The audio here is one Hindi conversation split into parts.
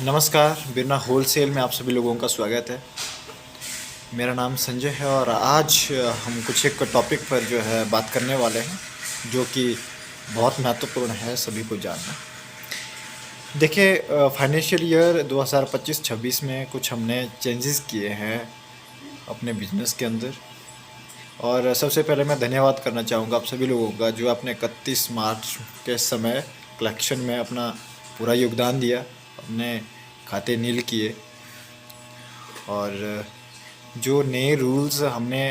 नमस्कार, बिरना होलसेल में आप सभी लोगों का स्वागत है। मेरा नाम संजय है और आज हम कुछ एक टॉपिक पर जो है बात करने वाले हैं, जो कि बहुत महत्वपूर्ण है सभी को जानना। देखिए, फाइनेंशियल ईयर 2025-26 में कुछ हमने चेंजेस किए हैं अपने बिजनेस के अंदर। और सबसे पहले मैं धन्यवाद करना चाहूँगा आप सभी लोगों का, जो आपने 31 मार्च के समय कलेक्शन में अपना पूरा योगदान दिया, अपने खाते नील किए। और जो नए रूल्स हमने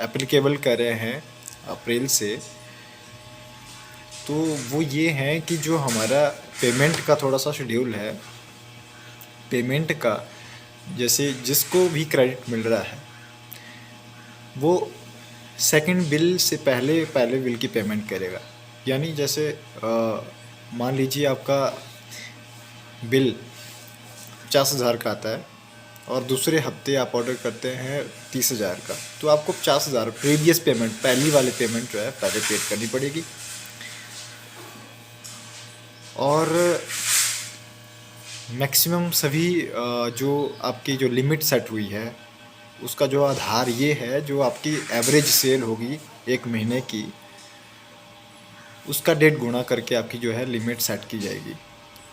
एप्लीकेबल करे हैं अप्रैल से, तो वो ये हैं कि जो हमारा पेमेंट का थोड़ा सा शेड्यूल है, पेमेंट का, जैसे जिसको भी क्रेडिट मिल रहा है वो सेकंड बिल से पहले पहले बिल की पेमेंट करेगा। यानी जैसे मान लीजिए आपका बिल 50,000 का आता है और दूसरे हफ्ते आप ऑर्डर करते हैं 30,000 का, तो आपको 50,000 प्रीवियस पेमेंट, पहली वाली पेमेंट जो है पहले पेड करनी पड़ेगी। और मैक्सिमम सभी जो आपकी जो लिमिट सेट हुई है उसका जो आधार ये है, जो आपकी एवरेज सेल होगी एक महीने की, उसका 1.5 गुना करके आपकी जो है लिमिट सेट की जाएगी।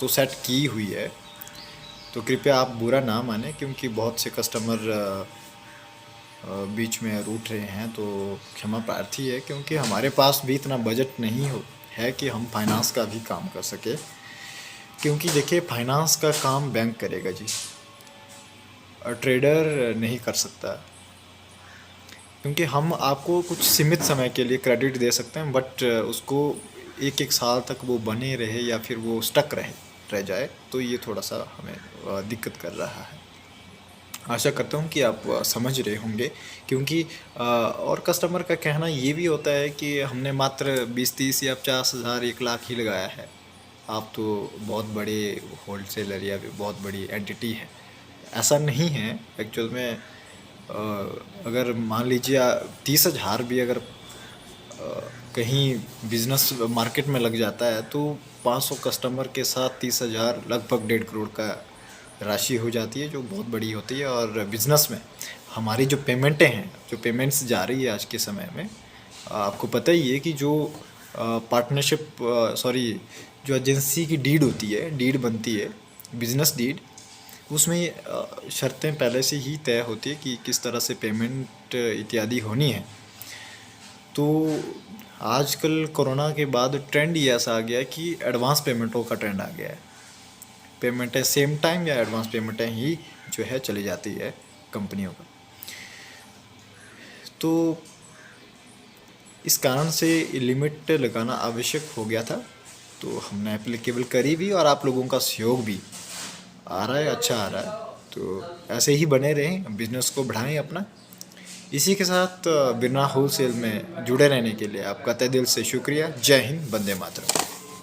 तो सेट की हुई है, तो कृपया आप बुरा ना माने, क्योंकि बहुत से कस्टमर बीच में रूठ रहे हैं, तो क्षमा प्रार्थी है, क्योंकि हमारे पास भी इतना बजट नहीं हो है कि हम फाइनेंस का भी काम कर सके। क्योंकि देखिए, फाइनेंस का काम बैंक करेगा जी, और ट्रेडर नहीं कर सकता। क्योंकि हम आपको कुछ सीमित समय के लिए क्रेडिट दे सकते हैं, बट उसको एक एक साल तक वो बने रहे या फिर वो स्टक रह जाए, तो ये थोड़ा सा हमें दिक्कत कर रहा है। आशा करता हूँ कि आप समझ रहे होंगे। क्योंकि और कस्टमर का कहना ये भी होता है कि हमने मात्र 20-30 या 50,000 1 लाख ही लगाया है, आप तो बहुत बड़े होलसेलर या बहुत बड़ी एंटिटी है। ऐसा नहीं है एक्चुअल में। अगर मान लीजिए 30,000 भी अगर कहीं बिजनेस मार्केट में लग जाता है, तो 500 कस्टमर के साथ 30,000 लगभग 1.5 करोड़ का राशि हो जाती है, जो बहुत बड़ी होती है। और बिज़नेस में हमारी जो पेमेंटें हैं, जो पेमेंट्स जा रही है आज के समय में, आपको पता ही है कि जो पार्टनरशिप सॉरी जो एजेंसी की डीड होती है, डीड बनती है, बिजनेस डीड, उसमें शर्तें पहले से ही तय होती है कि किस तरह से पेमेंट इत्यादि होनी है। तो आजकल कोरोना के बाद ट्रेंड ये ऐसा आ गया है कि एडवांस पेमेंटों का ट्रेंड आ गया है। पेमेंटें सेम टाइम या एडवांस पेमेंटें ही जो है चली जाती है कंपनियों का। तो इस कारण से लिमिट लगाना आवश्यक हो गया था, तो हमने एप्लीकेबल करी भी, और आप लोगों का सहयोग भी आ रहा है, अच्छा आ रहा है। तो ऐसे ही बने रहें, बिजनेस को बढ़ाएं अपना। इसी के साथ बिरना होलसेल में जुड़े रहने के लिए आपका तहे दिल से शुक्रिया। जय हिंद, वंदे मातरम।